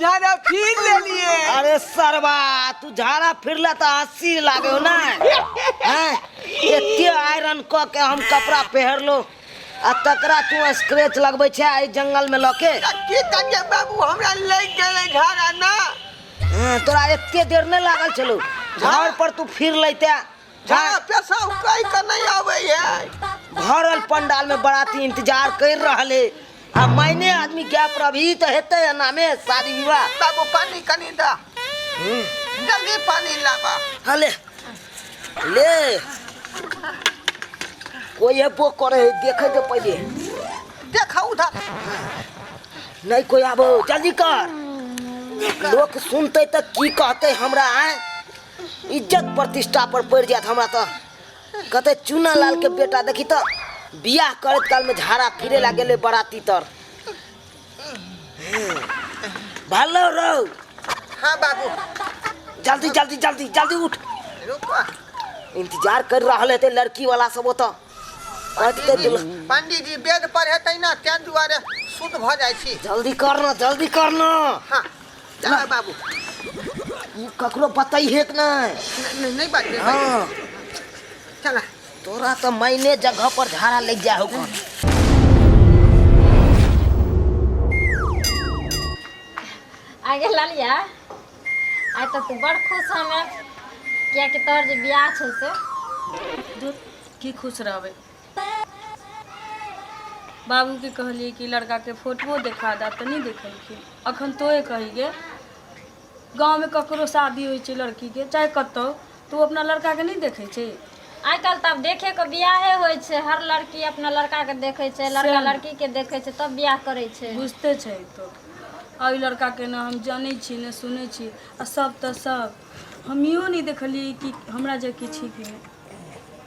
झाड़ा फिर ले लिए। अरे सरवा तू झाड़ा फिरला तो हंसी लागे हो ना एते आयरन क के हम कपड़ा पहर लो आ तकरा तू स्क्रैच लगबै छै आई जंगल में लके की करिए बाबू हमरा लग गेले झाड़ा ना। तोरा एते देर नहीं लागल चलो घर पर तू फिर लेते झाड़ा पैसा उकाई के नहीं आवे है। भरल पंडाल में बराती इंतजार कर रहले आ मैंने आदमी गैप रही तो हेते नामे शादी विवाह। बाबू पानी कनी दा जल्दी पानी लाबा। हले ले कोई एबो करे देखे तो पहले देखा उधर नहीं कोई आबो जल्दी कर लोग सुनते तो की कहते हमरा इज्जत प्रतिष्ठा पर पड़ जात हमरा तो कहते चूना लाल के बेटा देखी तो बियाह करत काल में झाड़ा फिरे ला गेले बराती तर भालो रहो। हाँ बाबू जल्दी जल्दी जल्दी जल्दी उठ रुको इंतजार कर रहा है लड़की वाला सब तो पंडित जी वेद पर हेतै ना तें दुआरे शुद्ध भ जाय छी। जल्दी करना जल्दी करना। हाँ चला बाबू ककरो बताई है कि नहीं नहीं बात नहीं हाँ चला तोरा तो मैंने जगह पर झाड़ा लग जा हो आगे लालिया आई तो तू बड़ खुश हमें क्या कि तोर जे बियाह छौ से दूर की खुश रहबे। बाबू के कहलिए कि लड़का के फोटो देखा दा तो नहीं देखलखिन अखन तोए कही गे गाँव में ककरो शादी होइ छै लड़की के चाहे कतौ तू अपना लड़का के नहीं देखे छै। आई कल तब देखे के बियाहे होइ छै हर लड़की अपना लड़का के देखे छै लड़का लड़की के देखे छै तब बियाह करे छै। बुझते छै तो आई लड़का के ना हम जाने छी ने सुने छी आ सब तो सब हमियो नहीं देखलिए कि हमरा जे की छी कि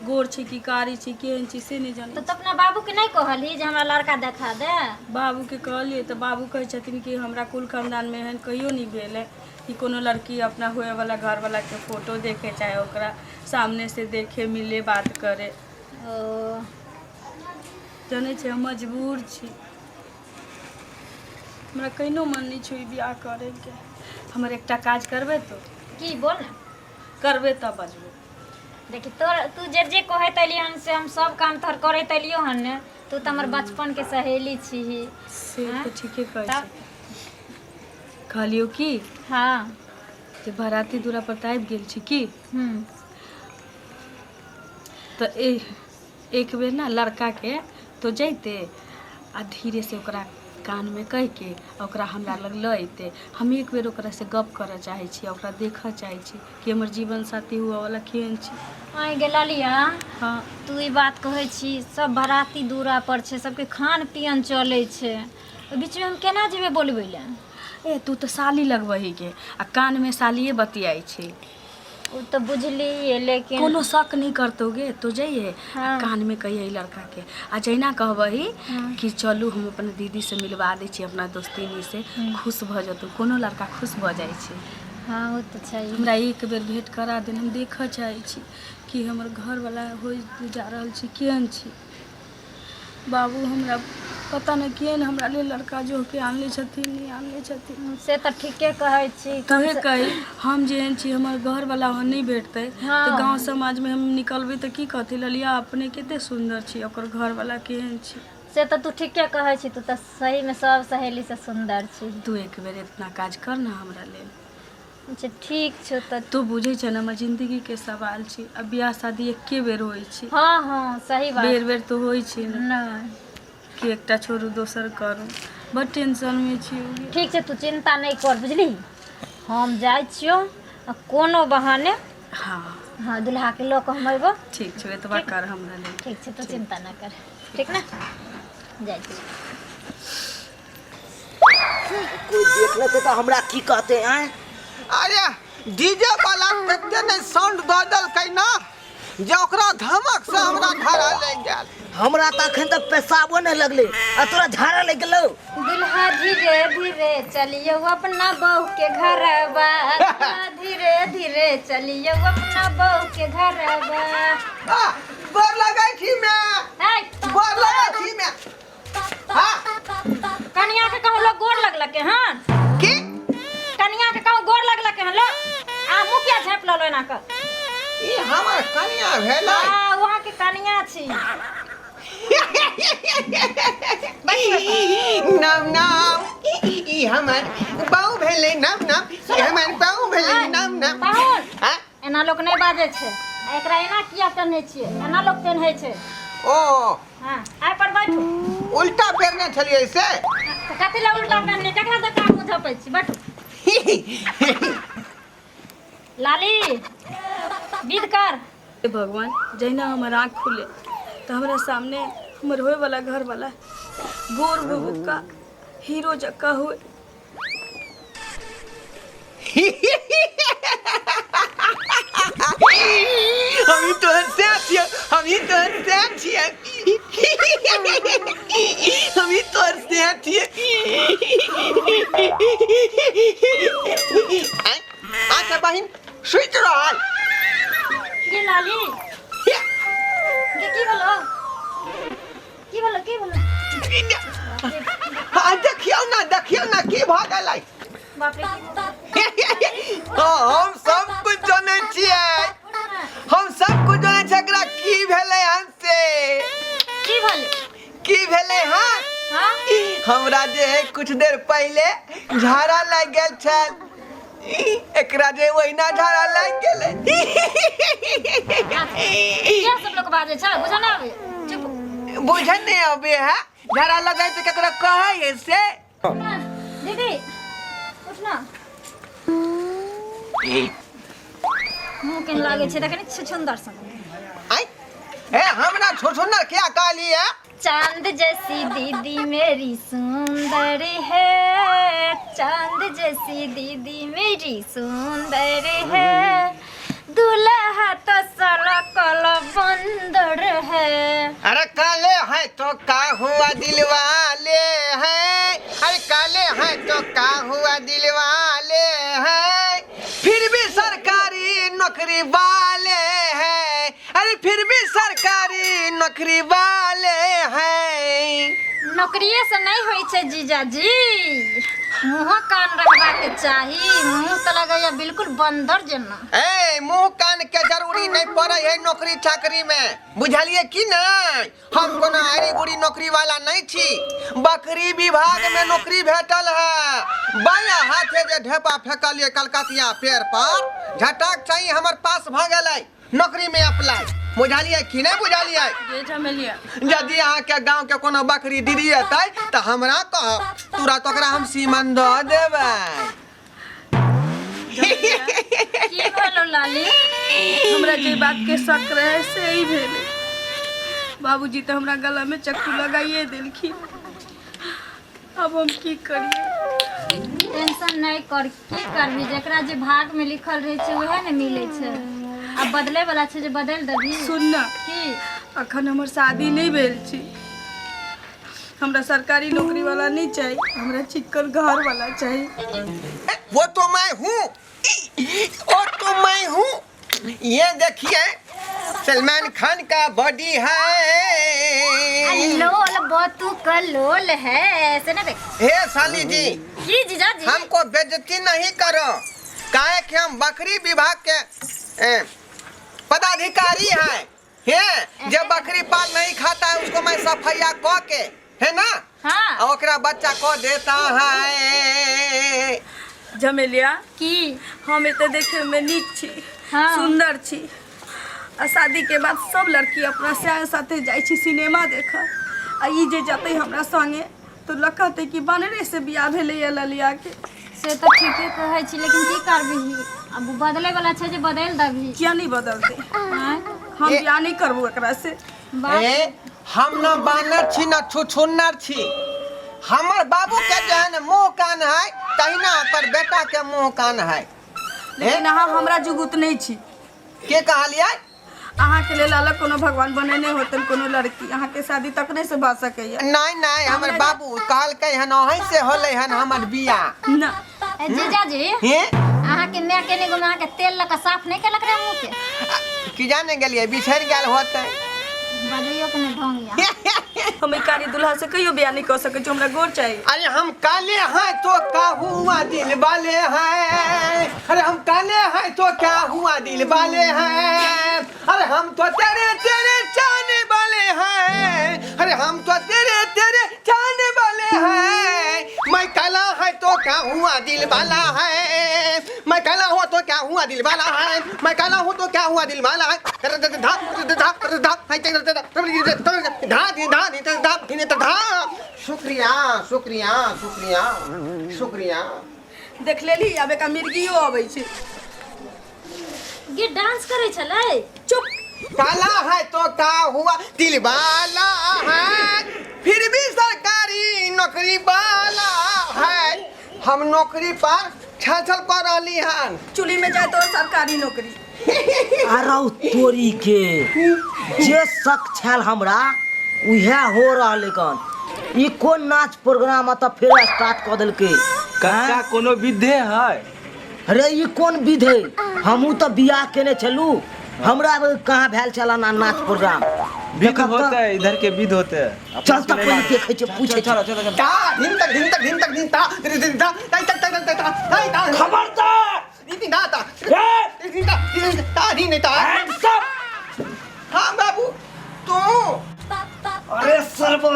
गोर छी कि कारी छी केहन छी से नहीं जाने। तो अपना बाबू के नहीं कहली जे हमरा लड़का देखा दे। बाबू के कहलिए तो बाबू कहे छथिन कि हमरा कुल खानदान में एहन कहियो नहीं भेल है कि कोनो लड़की अपना हुए वाला घर वाला के फोटो देखे चाहे ओकरा सामने से देखे मिले बात करे। जाने छे हम मजबूर छी हमरा कहिनो मन नहीं छै बियाह करे के। हमर एकटा काज करबे तो की बोल करबे तब बजबे। देखी तू जे जे कहे तलिए हन से हम सब काम तोहर करे तलियो हन ने तू तो हमर बचपन के सहेली छी से तो ठीके कहे कहलियो की हाँ जे बराती दूरा पर आबि गेल छी की तो एक बेर ना लड़का के तो जैते आ धीरे से ओकरा कान में कह के ओकरा हमरा लग लैते हम एक बेर ओकरा से गप करऽ चाहे छी ओकरा देखऽ चाहे छी कि हमर जीवन साथी हुआ वाला केहन छी। आई गेलिया हाँ तू ई बात कहे छी सब बराती दूरा पर छे सबके खान पियन चले छे बीच में हम केना जेबे बोलबे ले। ए तू तो साली लगबही के आ कान में सालिए बतियाई छी वो तो बुझली लेकिन कोनो शक नहीं करतोगे तो जाइए हाँ। कान में कहिए लड़का के आ जैना कहबही कि चलू हम अपन दीदी से मिलवा दै छी अपना दोस्तिनी से खुश भ जतौ कोनो लड़का खुश भ जाय छै। हाँ वो तो चाहिए हमरा एक बेर भेंट करा देन हम देखऽ चाहे छी कि हमर घर वाला हो जा रहल छी केहन छी। बाबू हमरा पता नहीं केहन हमरा ले लड़का जो के आनले छथिन नहीं आनले छथिन से तो ठीके कहे छी कहे कही हम जेहन छी हमर घर वाला वहाँ नहीं भेटते हाँ। तो गांव समाज में हम निकलबे तो की कहते ललिया अपने केते सुंदर छी ओकर घर वाला केहन छी। से तो तू ठीके कहे छी तू तो सही में सब सहेली से सुंदर छी। तू एक बेर इतना काज कर ना हमरा लेल। अच्छा ठीक छो तो तू बुझे छ ना हमर जिंदगी के सवाल छी अब बियाह शादी एके बेर होई छी। हाँ हाँ सही बात बेर बेर तो होई छी ना नहीं कि एकटा छोड़ू दोसर करू बड़ टेंशन में छी। ठीक है तू चिंता नहीं कर बुझली हम जाय छियो कोनो बहाने हाँ हाँ दुल्हा के लोग हम अइबो। ठीक छै एतबा कर हमरा लेल। ठीक है तो चिंता ना कर ठीक ना जाय छी। कोई देख लेते तो हमरा की कहते हैं। अरे डीजे वाला कते ने साउंड बदल कई ना जे ओकरा धमक से हमरा झाड़ा ले गेल। हमरा त अखन तक पेशाबो नहीं लगले आ तोरा झाड़ा लग गेलो। दुल्हा धीरे धीरे चलियो अपना बहू के घरवा धीरे धीरे चलियो अपना बहू के घरवा। गोर लगाई थी मैं गोर लगाई थी मैं। हाँ कनिया के कहूँ लोग गोर लगल के हाँ की एना कर ई हमर कनिया भेलै हाँ वहाँ के कनिया छी नाम नाम ई हमर बाऊ भेलै नाम नाम ई हमर बाऊ भेलै नाम नाम पाहुन हाँ? एना लोग नहीं बाजे छे एकरा एना किया पहने छिए एना लोग पहने छे ओ हाँ आइ पर बैठू उल्टा फेरने छलियै से तो कथी ला उल्टा पहनने ककरा दका मुंह झपै छी बैठू लाली विद कर हे भगवान जहिना हमर आँख खुले तो हमरा सामने हमर होए वाला घर वाला गोर भुक्का हीरो जक्का हुए हमी तो हंसते छियै हमी तो हंसते छियै हमी तो हंसते छियै अच्छा बहिन सुइत रहल ये लाली ये की बोलो हाँ देखियौ ना की भऽ गेलै बाप रे हम सब कुछ जानै छियै हम सब कुछ जानै छियै एकरा की भेलै हमसे की भेलै हाँ हाँ हमरा जे कुछ देर पहले झाड़ा लग गेल छल एकरा जे ओहिना झाड़ा लग गेलै क्या सब लोग बाजे छ बुझा ना आवे चुप बुझे नहीं अबे है झाड़ा लगाई तो केकरा कहै से दीदी उठ ना मुंह केन लागे छे देखनी छुछुंदर सन आई ए हमरा छोछुंदर क्या कहली है चांद जैसी दीदी मेरी सुंदर है चांद जैसी दीदी मेरी सुंदर है दूल्हा तो साला काला बंदर है अरे काले है तो का हुआ दिलवाले हैं अरे काले है तो का हुआ दिलवाले हैं फिर भी सरकारी नौकरी वाले हैं अरे फिर भी सरकारी नौकरी वाले हैं नौकरिये से नहीं होई छे जीजाजी मुँह कान रहबा के चाही मुँह तो लगैया बिल्कुल बंदर जना ए मुंह कान के जरूरी नहीं पड़े है नौकरी चाकरी में बुझलिए कि नहीं हम कोनो आरी गुड़ी नौकरी वाला नहीं छी बकरी विभाग में नौकरी भेटल है बाया हाथे जे ढेपा फेंकलिए कलकतिया पेड़ पर झटक चाहिए हमर पास भ गेलै नौकरी में अप्लाई बुझलिए कि नहीं बुझलिए ये झमेलिया यदि अहाँ के गांव के कोनो बकरी दीदी हेतै तो हमरा कहब तुरंत ओकरा हम सीमन द देबै की बोलो लाली हमरा जे बात के शक रहे से ही भेले बाबूजी तो हमरा गला में चक्कू लगाइए देलखिन अब हम की करिए टेंशन नहीं कर की करबी जेकरा जे भाग में लिखल रहे छे वहे ने मिले छे अब बदले वाला छे जे बदल दबी सुन ना की अखन हमर शादी नहीं भेल छी हमरा सरकारी नौकरी वाला नहीं चाहिए हमरा चिक्कन घर वाला चाहिए वो तो मैं हूँ ये देखिए सलमान खान का बॉडी है लोल बोतू का लोल है ऐसे ना देख हे साली जी जी जीजा जी हमको बेइज्जती नहीं करो काहे कि हम बकरी विभाग के पदाधिकारी हैं जब बकरी पाल नहीं खाता है उसको मैं सफैया कह के है ना हाँ और ओकरा बच्चा को देता है झमेलिया की हम एते देखे में नीक छी हाँ। सुंदर छी आ शादी के बाद सब लड़की अपना साथे जाय छी सिनेमा देखा आ ई जे जते हमरा संगे तो लखते कि बानरे से बियाह भेले या ललिया के से तो ठीके कहै छी लेकिन की करबी अब बदले वाला छे जे बदल दबी किया नहीं बदलते हाँ? हम बियाह नहीं करबो एकरा से बात हम न बानर छी न छुछुन्नर छी हमर बाबू के जहन मुंह कान है तहिना पर बेटा के मुंह कान है लेकिन अहाँ हमरा जुगुत नहीं छी के कहलियै अहाँ के लेल अलग कोनो भगवान बनेने होतन कोनो लड़की अहाँ के शादी तक नहीं से भा सकैया नहीं हमर बाबू कहलकै हन ओहि से होलै हन हमर बियाह ना जीजा जी हे अहाँ के मैं केने गुना के तेल लगा साफ नहीं केलक रे मुंह के की जाने गेलियै बिछड़ गेल होतै बजैयो के नहीं ढोंगिया। हम ई कारी दुल्हा से कहियो बियाह नहीं कर सके जो हमरा गोर चाहिए। अरे हम काले हैं तो क्या हुआ दिल वाले हैं, अरे हम काले हैं तो क्या हुआ दिल वाले हैं, अरे हम तो तेरे तेरे चाहने वाले हैं, अरे हम तो तेरे तेरे चाहने वाले हैं। मैं काला है तो क्या हुआ दिल वाला है, मैं काला हुआ तो क्या हुआ दिल वाला है, मैं काला हूँ तो क्या हुआ दिल वाला है। शुक्रिया शुक्रिया शुक्रिया शुक्रिया। देख लेली आबे का मिर्गियो आबै छै। ये डांस करे छलै। चुप। काला है तो क्या हुआ दिल वाला है, फिर भी सरकारी नौकरी वाला है। हम नौकरी पर छल कर रही हन। चुली में जाए तो सरकारी नौकरी। अरौ तोरी के जे शक छल हमरा उहे हो रहले कन। ई कोन नाच प्रोग्राम त फिर स्टार्ट क देलके। काका कोनो विधे है? अरे ई कोन विधे, हमहू त बियाह केने छलू, हमरा कहाँ भेल छला ना नाच प्रोग्राम। विध होते है, इधर के विध होते है। चल त पहिले देखे छ पूछे चलो चलो चलो। ता धिन तक धिन तक धिन तक धिन ता धिन ता ताई तक तक तक ताई ता खबरदार धिन ता ता धिन ता धिन ता। हाँ बाबू तू। अरे सरबा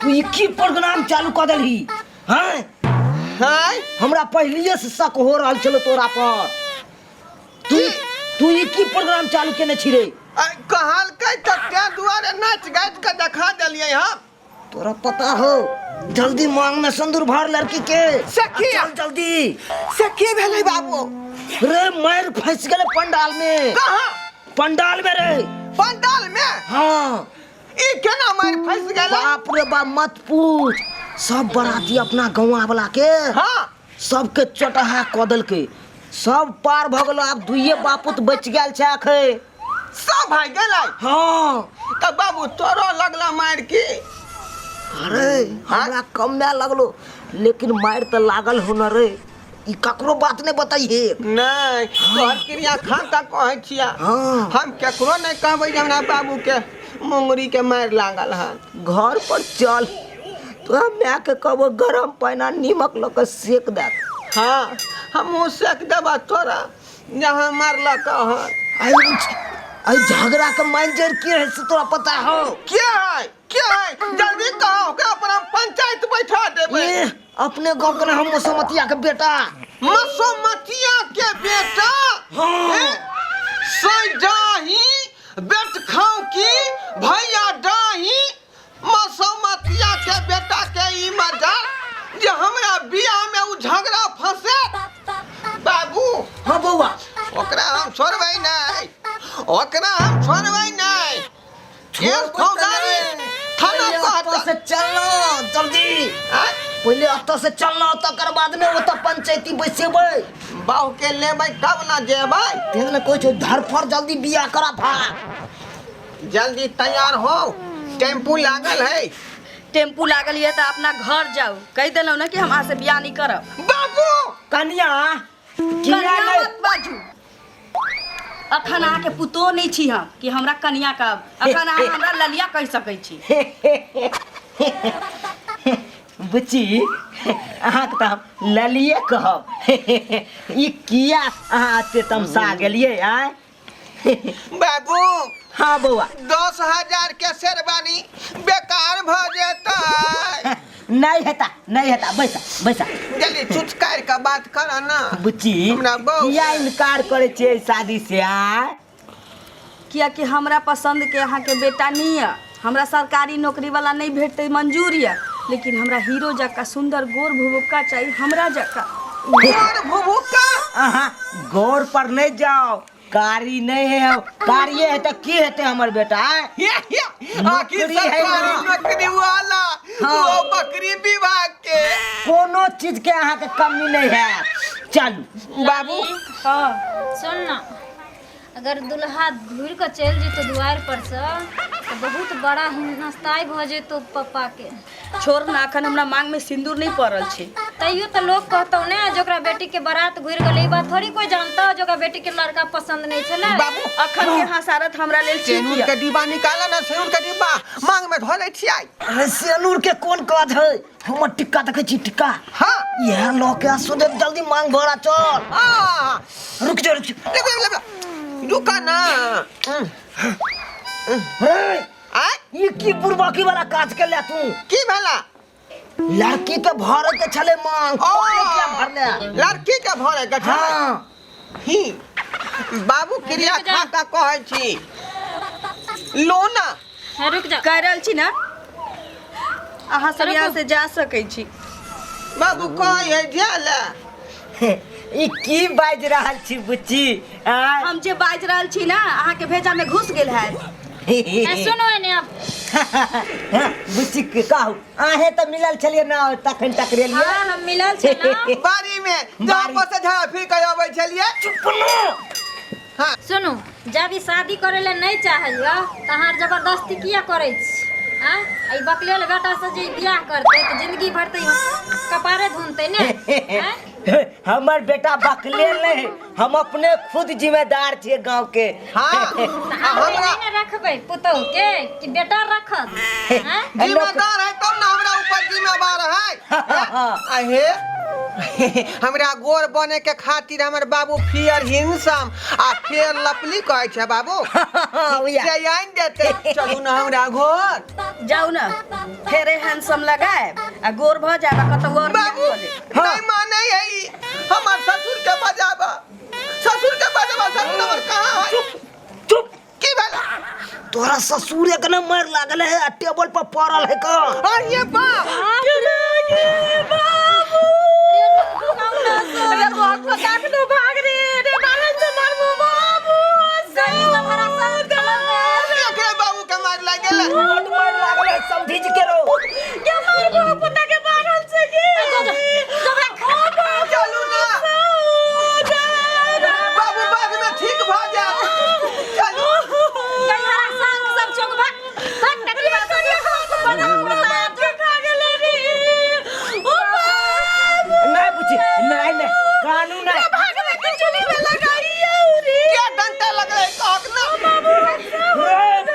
तू ई की प्रोग्राम चालू क देलही हैं? हाय हमरा पहलिए से शक हो रहल छलो तोरा पर। तू ई की प्रोग्राम चालू केने छी रे? कहल के तत्या दुआरे नाच गाच के दिखा देलिए हम। तोरा पता हो जल्दी मांग में सिंदूर भर लड़की के। सखी चल जल्दी। सखी भेलै बाबू। रे मार फंस गेले पंडाल में। कहाँ? पंडाल में रे। पंडाल में? हाँ। ई केना मार फंस गेलै? बाप रे बाप मत पूछ। सब बराती अपना गौवा वाला के हाँ सबके चटहा क देलके। सब पार भ गेलो, अब दुइये बापुत बच गेल छै अखे। सब भाई गेलै। हाँ त बाबू तोरो लगला मार की? अरे हमरा कम ना लगलो, लेकिन मार त लागल हो न रे। ई ककरो बात नहीं बताइए। नहीं तोहर क्रिया खाता कहै छिया। हाँ। हम केकरो नहीं कहबै जे हमरा बाबू के मुंगरी के मार लागल हन। घर पर चल तो मैं के कहबो गरम पानी नीमक लग सेक दे। हाँ हम सेक देबा तोरा जहाँ मारलक हन। आई झगड़ा के मैनेजर के है से तोरा पता हो? क्या है जल्दी कहो के अपना पंचायत बैठा देबे। ये अपने गांव के हम मसमतिया के बेटा। मसमतिया के बेटा? हाँ। सजाही बेट खाओ की भैया डाही मसमतिया के बेटा के ई मजा जे हमरा बियाह में उ झगड़ा फंसे। बाबू हाँ बउआ ओकरा हम छोड़बै नहीं, ओकरा हम छोड़बै नहीं। केस फौजदारी थाना कहत से चलना जल्दी। पहले अत से चलना तकर बाद में ओत पंचायती बैसेबै। बाहु के लेबै तब ना जेबै। तेने कोई छो धरफर जल्दी बियाह करा भा। जल्दी तैयार हो, टेम्पू लागल है। टेम्पू लागल ये तो अपना घर जाओ। कह देलौ ना कि हम से बियाह नहीं करब। बाबू कन्या कन्या मत बाजू। अखन अहाँ के पुतो नहीं छी हम कि हमरा कन्या कहब। अखन अहाँ हमरा ललिया कह सकै छी। बुच्ची अहाँ के तो ललिए कहब। ई किया अहाँ एते तमसा गेलिए आय? बाबू हाँ बउआ 10,000 के शेरवानी बेकार भ जेतै। नहीं हेता बैसा बैसा। जल्दी चुचकार का बात कर ना। बुच्ची हमरा बहू किया इनकार करे छे शादी से? आय किया कि हमरा पसंद के अहाँ के बेटा नहीं है। हमरा सरकारी नौकरी वाला नहीं भेटते मंजूर है, लेकिन हमरा हीरो जका सुंदर गोर भुभुक्का चाहिए। हमरा जका गोर भुभुक्का। अहाँ गौर पर नहीं जाओ, कारी नहीं है। कारिये है तो की हेते हमर बेटा? आखिर सरकारी नौकरी वाला वो बकरी विभाग के कोनो चीज के अहाँ के कमी नहीं है। चलू बाबू। हाँ सुन ना, अगर दुल्हा घूर के चल जीते द्वार पर से तो तो बहुत बड़ा हिनस्ताई भ जेतो पप्पा के। छोड़ ना, अखन हमरा मांग में सिंदूर नहीं पड़ल छै। तैयो तो लोग कहतो ने जोकरा बेटी के बारात घुर गेलै, ई बात थोड़ी कोई जानता जोकरा बेटी के लड़का पसंद नहीं छले। बाबू अखन के हसारत हमरा लेल सेनूर के डिब्बा निकाला ना, सेनूर के डिब्बा मांग में धो लै छियै। सेनूर के कोन काज है? हमर टिक्का देखे छी टिक्का। हाँ यह लो के सोदे जल्दी मांग भरा चल। रुक जा रुका ना। ये की बुरबाकी वाला काज कर ले तू? की भेला? लड़की के भरे के छले मांग, क्या भरले? लड़की के भरे के छले। हाँ ही बाबू क्रिया खा का कहै छी लो ना। रुक जा। कह रहल छी ना, अहाँ सब यहाँ से जा सकै छी। बाबू कहै जाला ई की बाज रहल छी बुच्ची? हम जे बाज रहल छी ना, अहाँ के भेजा में घुस गेल है। सुनो ने अब बुच्ची के कहू आहे त मिलल छलिए ना तखन टकरेलिए। हाँ हम मिलल छे ना बारी में जब से झाड़ा फिर के आबै छलिए। चुप न। हाँ सुनो, जब ई शादी करे ले नहीं चाहिए तहार जबरदस्ती किया करे छी? हां ई बकलेल बेटा से जे बियाह करते तो जिंदगी भर तो कपारे धुनते ने। हमर बेटा बकलेल नहीं, हम अपने खुद जिम्मेदार छिए गांव के। हाँ हमरा ने रखबे पुतौ के कि बेटा रखत? हां जिम्मेदार है तब ना हमरा ऊपर जिम्मेदार है। आहे हमरा गोर बने के खातिर हमर बाबू फियर हिंसम आ फियर लपली कहै छै बाबू। से आइन देते चलू ना हमरा घर। जाऊ ना, फेरे हैंडसम लगाए आ गोर भ जाबा कतौ और बाबू नहीं माने है ई। हमर ससुर के बजाबा, ससुर के बजाबा, ससुर हमर कहां है? चुप। की भेला? तोरा ससुर एक नंबर लागल है आ टेबल पर पड़ल है का? अरे बाप अरे बहुत पकाक दो भाग रे, रे बालन से मारबो बाबू। गई तुम्हारा साथ गलत एकरे बाबू के मार लागल है। बहुत मार लागल है, समझी के रो। क्या मारबो पुता के बालन से के? चलू ना बाबू, बाद में ठीक भ जाए। चलू तुम्हारा संग सब चौक भाग टकरी बात बना बना खा गेले रे। ओ नहीं बुच्ची, नहीं कानून है। भागवे के चुली में लगाइए रे। क्या डंटा लगले कहक ना।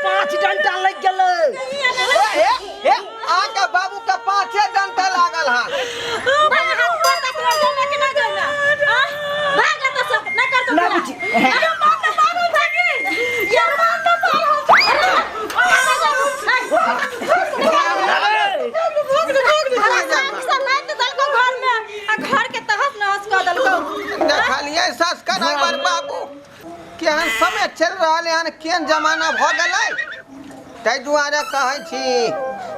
5 डंटा लग गेल। ए आके बाबू का 5 डंटा लागल है। भाग हाथ पर तक लड़ में के ना जाना। हां भाग ले तो सब ना कर तो। ना बुच्ची, अरे मार तो मारो भागे यार, मार तो मारो। घर के तहस नहस कर दलको। देखलिए संस्कार हमर बाबू केहन समय चल रहल है, केहन जमाना भ गेलै। ताहि दुआरे कहै छी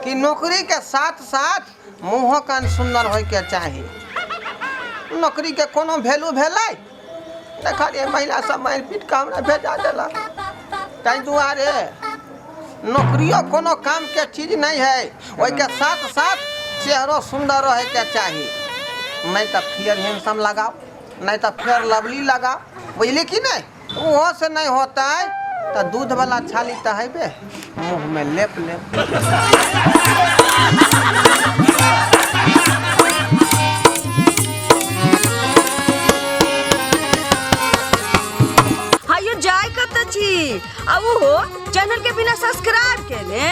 कि नौकरी के साथ साथ मुँहो कान सुंदर होय के चाही। नौकरी के कोनो वैल्यू भेलै? देखलिए महिला सब मारि पीट के हमरा भेजा देलक। ताहि दुआरे नौकरियो कोनो काम के चीज नहीं है, ओहि के साथ साथ चेहरो सुंदर रहे के चाही। नहीं तो फियर हैंडसम लगाओ, नहीं तो फियर लवली लगाओ, बुझली कि नहीं? वो से नहीं होता है तो दूध वाला छाली तो है बे, मुँह में लेप लेप। हायो जाय कत छी? अब हो चैनल के बिना सब्सक्राइब के ने।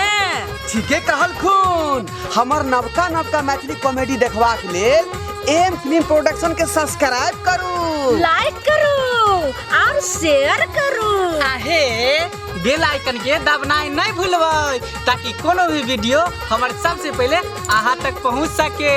ठीके कहल खून। हमर नवका नवका मैथिली कॉमेडी देखबाक लेल एम फिल्म प्रोडक्शन के सब्सक्राइब करू, लाइक करू और शेयर करू। आहे बेल आइकन के दबनाई नहीं भूलबै ताकि कोनो भी वीडियो हमारे सबसे पहले अहाँ तक पहुंच सके।